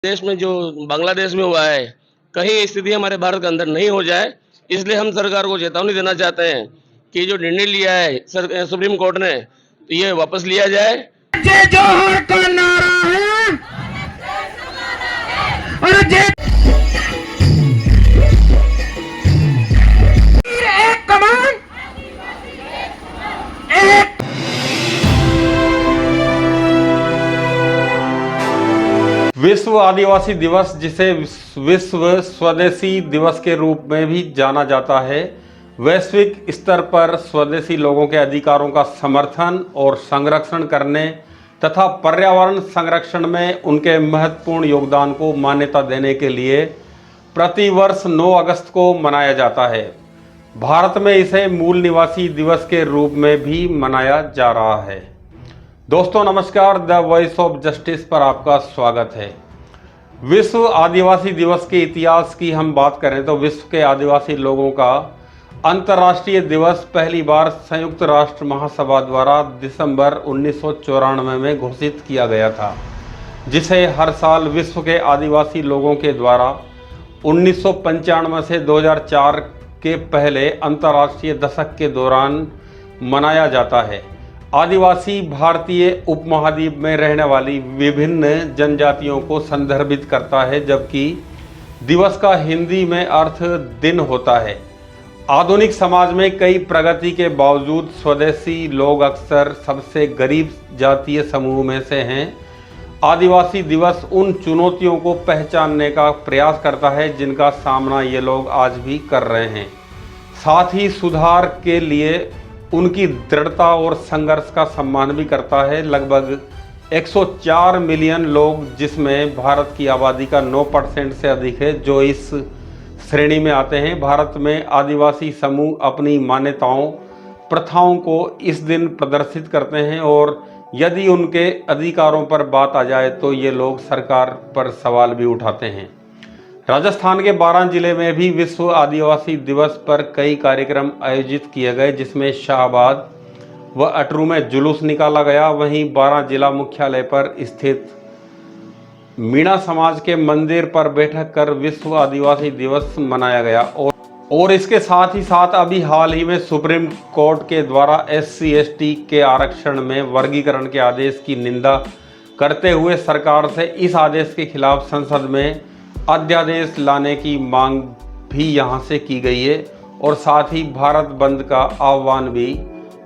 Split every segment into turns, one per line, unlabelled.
देश में जो बांग्लादेश में हुआ है, कहीं स्थिति हमारे भारत के अंदर नहीं हो जाए, इसलिए हम सरकार को चेतावनी देना चाहते हैं कि जो निर्णय लिया है सुप्रीम कोर्ट ने, तो ये वापस लिया जाए।
जय जोहर का नारा है और जय एक कमान एक।
विश्व आदिवासी दिवस, जिसे विश्व स्वदेशी दिवस के रूप में भी जाना जाता है, वैश्विक स्तर पर स्वदेशी लोगों के अधिकारों का समर्थन और संरक्षण करने तथा पर्यावरण संरक्षण में उनके महत्वपूर्ण योगदान को मान्यता देने के लिए प्रतिवर्ष 9 अगस्त को मनाया जाता है। भारत में इसे मूल निवासी दिवस के रूप में भी मनाया जा रहा है। दोस्तों नमस्कार, द वॉइस ऑफ जस्टिस पर आपका स्वागत है। विश्व आदिवासी दिवस के इतिहास की हम बात करें तो विश्व के आदिवासी लोगों का अंतर्राष्ट्रीय दिवस पहली बार संयुक्त राष्ट्र महासभा द्वारा दिसंबर 1994 में घोषित किया गया था, जिसे हर साल विश्व के आदिवासी लोगों के द्वारा 1995 से 2004 के पहले अंतर्राष्ट्रीय दशक के दौरान मनाया जाता है। आदिवासी भारतीय उपमहाद्वीप में रहने वाली विभिन्न जनजातियों को संदर्भित करता है, जबकि दिवस का हिंदी में अर्थ दिन होता है। आधुनिक समाज में कई प्रगति के बावजूद स्वदेशी लोग अक्सर सबसे गरीब जातीय समूह में से हैं। आदिवासी दिवस उन चुनौतियों को पहचानने का प्रयास करता है जिनका सामना ये लोग आज भी कर रहे हैं। साथ ही सुधार के लिए उनकी दृढ़ता और संघर्ष का सम्मान भी करता है। लगभग 104 मिलियन लोग, जिसमें भारत की आबादी का 9% से अधिक है, जो इस श्रेणी में आते हैं। भारत में आदिवासी समूह अपनी मान्यताओं प्रथाओं को इस दिन प्रदर्शित करते हैं और यदि उनके अधिकारों पर बात आ जाए तो ये लोग सरकार पर सवाल भी उठाते हैं। राजस्थान के 12 जिले में भी विश्व आदिवासी दिवस पर कई कार्यक्रम आयोजित किए गए, जिसमें शाहबाद व अटरू में जुलूस निकाला गया। वहीं 12 जिला मुख्यालय पर स्थित मीणा समाज के मंदिर पर बैठक कर विश्व आदिवासी दिवस मनाया गया। और इसके साथ ही साथ अभी हाल ही में सुप्रीम कोर्ट के द्वारा SC/ST के आरक्षण में वर्गीकरण के आदेश की निंदा करते हुए सरकार से इस आदेश के खिलाफ संसद में अध्यादेश लाने की मांग भी यहां से की गई है। और साथ ही भारत बंद का आह्वान भी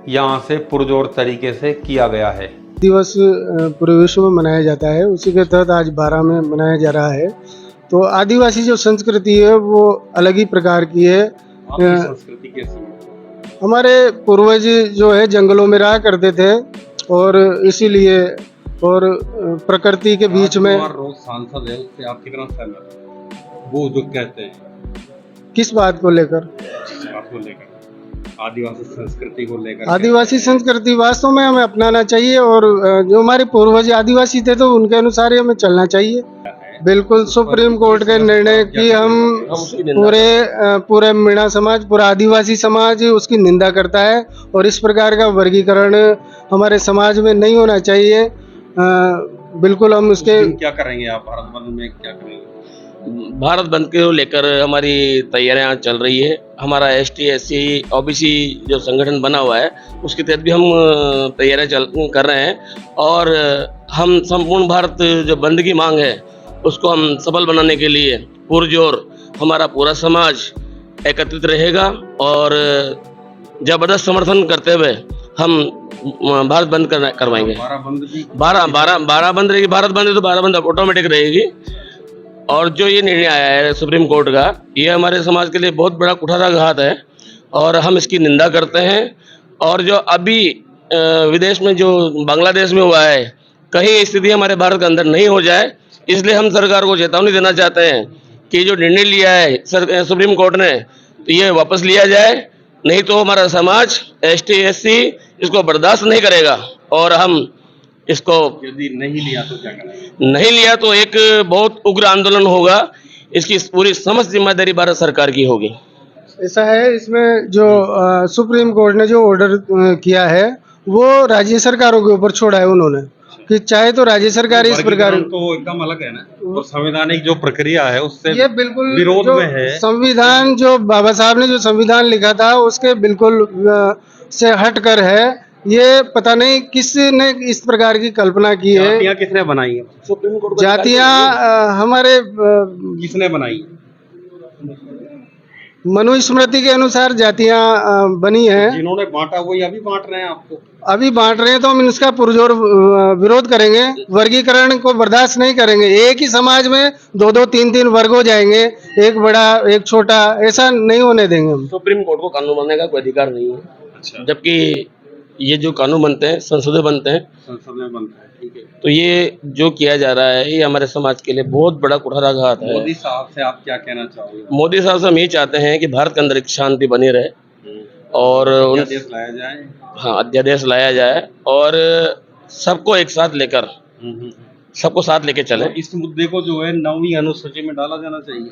यहां से पुरजोर तरीके से किया गया है।
दिवस पूरे विश्व में मनाया जाता है, उसी के तहत आज 12 में मनाया जा रहा है। तो आदिवासी जो संस्कृति है वो अलग ही प्रकार की है।
संस्कृति कैसी है?
हमारे पूर्वज जो है जंगलों में रहा करते थे और इसीलिए और प्रकृति के बीच में
रोज सांसद है, उससे आप कितना सहमत हैं? वो जो कहते हैं
किस बात को लेकर,
आदिवासी संस्कृति को लेकर,
आदिवासी संस्कृति वास्तव में हमें अपनाना चाहिए और जो हमारे पूर्वज आदिवासी थे तो उनके अनुसार ही हमें चलना चाहिए। बिल्कुल सुप्रीम कोर्ट के निर्णय की हम पूरे मीणा समाज, पूरा आदिवासी समाज उसकी निंदा करता है और इस प्रकार का वर्गीकरण हमारे समाज में नहीं होना चाहिए। बिल्कुल हम उसके
क्या करेंगे? आप भारत बंद में क्या करेंगे?
भारत बंद को लेकर हमारी तैयारियां चल रही है। हमारा ST SC OBC जो संगठन बना हुआ है उसके तहत भी हम तैयारियां कर रहे हैं और हम संपूर्ण भारत जो बंद की मांग है उसको हम सफल बनाने के लिए पुरजोर हमारा पूरा समाज एकत्रित रहेगा और जबरदस्त समर्थन करते हुए हम भारत बंद करवाएंगे।
12 बंद भी
12 बंद रहेगी। भारत बंद है तो 12 बंद ऑटोमेटिक रहेगी। और जो ये निर्णय आया है सुप्रीम कोर्ट का, ये हमारे समाज के लिए बहुत बड़ा कुठाराघात है और हम इसकी निंदा करते हैं। और जो अभी विदेश में जो बांग्लादेश में हुआ है, कहीं स्थिति हमारे भारत के अंदर नहीं हो जाए, इसलिए हम सरकार को चेतावनी देना चाहते हैं कि जो निर्णय लिया है सुप्रीम कोर्ट ने, तो ये वापस लिया जाए, नहीं तो हमारा समाज ST SC इसको बर्दाश्त नहीं करेगा और हम इसको
यदि नहीं लिया तो क्या करेंगे?
नहीं लिया तो एक बहुत उग्र आंदोलन होगा। इसकी पूरी समस्त जिम्मेदारी भारत सरकार की होगी।
ऐसा है, इसमें जो सुप्रीम कोर्ट ने जो ऑर्डर किया है वो राज्य सरकारों के ऊपर छोड़ा है उन्होंने। कि चाहे तो राज्य सरकार इस प्रकार
वर्गीकरण तो एकदम अलग है ना, और संवैधानिक जो प्रक्रिया है उससे
ये बिल्कुल
विरोध
जो
में है।
संविधान जो बाबा साहब ने जो संविधान लिखा था उसके बिल्कुल से हटकर है। ये पता नहीं किसने इस प्रकार की कल्पना की है।
जातियां किसने बनाई है?
सुप्रीम कोर्ट
जातियां हमारे
किसने बनाई है?
मनुस्मृति के अनुसार जातियां बनी हैं।
जिन्होंने बांटा वही अभी बांट रहे हैं आपको।
अभी बांट रहे हैं तो हम इसका पुरजोर विरोध करेंगे। वर्गीकरण को बर्दाश्त नहीं करेंगे। एक ही समाज में दो दो तीन तीन वर्ग हो जाएंगे, एक बड़ा एक छोटा, ऐसा नहीं होने देंगे हम।
सुप्रीम कोर्ट को कानून बनाने का कोई अधिकार नहीं है।
अच्छा,
जबकि ये जो कानून बनते हैं संसद में बनते हैं,
संसद में बनता है, ठीक है।
तो ये जो किया जा रहा है ये हमारे समाज के लिए बहुत बड़ा कुठाराघात है।
मोदी साहब से आप क्या कहना चाहोगे?
मोदी साहब से हम ये चाहते हैं कि भारत के अंदर एक शांति बनी रहे और
अध्यादेश लाया जाए।
हाँ, अध्यादेश लाया जाए और सबको एक साथ लेकर सबको साथ लेके चले।
और इस मुद्दे को जो है 9वीं अनुसूची में डाला जाना चाहिए।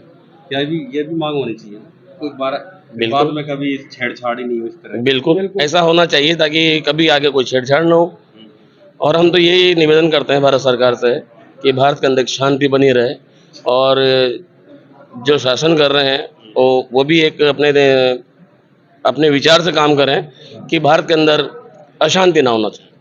क्या ये भी मांग होनी चाहिए ना? कोई बाद में कभी छेड़छाड़ ही नहीं हो इस तरह।
बिल्कुल ऐसा होना चाहिए ताकि कभी आगे कोई छेड़छाड़ न हो। और हम तो यही निवेदन करते हैं भारत सरकार से कि भारत के अंदर एक शांति बनी रहे और जो शासन कर रहे हैं वो भी एक अपने विचार से काम करें कि भारत के अंदर अशांति ना होना चाहिए।